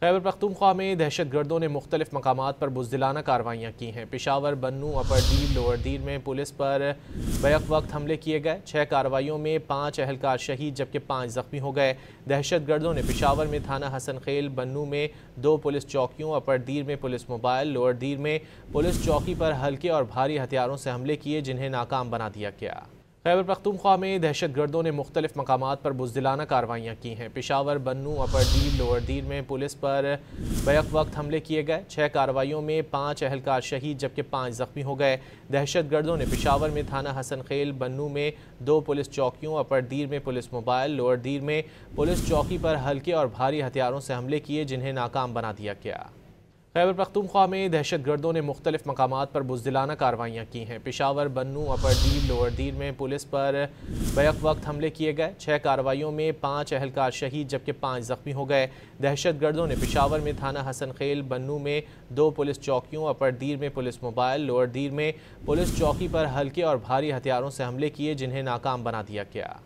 खैबर पख्तूनख्वा में दहशत गर्दों ने मुख्तलिफ मकामात पर बुज़दिलाना कार्रवाइयाँ की हैं। पेशावर, बन्नू, अपर दीर, लोअर दीर में पुलिस पर बैक वक्त हमले किए गए। 6 कार्रवाइयों में 5 एहलकार शहीद जबकि 5 जख्मी हो गए। दहशत गर्दों ने पेशावर में थाना हसन खेल, बन्नू में 2 पुलिस चौकियों, अपर दीर में पुलिस मोबाइल, लोअर दीर में पुलिस चौकी पर हल्के और भारी हथियारों से हमले किए जिन्हें नाकाम बना दिया गया। खैबर पख्तूनख्वा में दहशत गर्दों ने मुख्तलिफ मकामात पर बुज़दिलाना कार्रवाइयाँ की हैं। पेशावर, बन्नू, अपर दीर, लोअर दीर में पुलिस पर बैक वक्त हमले किए गए। 6 कार्रवाइयों में 5 एहलकार शहीद जबकि 5 जख्मी हो गए। दहशत गर्दों ने पेशावर में थाना हसन खेल, बन्नू में 2 पुलिस चौकियों, अपर दीर में पुलिस मोबाइल, लोअर दीर में पुलिस चौकी पर हल्के और भारी हथियारों से हमले किए जिन्हें नाकाम बना दिया गया। खैबर पख्तूनख्वा में दहशत गर्दों ने मुख्तलिफ मकामात पर बुज़दिलाना कार्रवाइयाँ की हैं। पेशावर, बन्नू, अपर दीर, लोअर दीर में पुलिस पर बैक वक्त हमले किए गए। 6 कार्रवाइयों में 5 एहलकार शहीद जबकि 5 जख्मी हो गए। दहशत गर्दों ने पेशावर में थाना हसन खेल, बन्नू में 2 पुलिस चौकियों, अपर दीर में पुलिस मोबाइल, लोअर दीर में पुलिस चौकी पर हल्के और भारी हथियारों से हमले किए जिन्हें नाकाम बना दिया गया।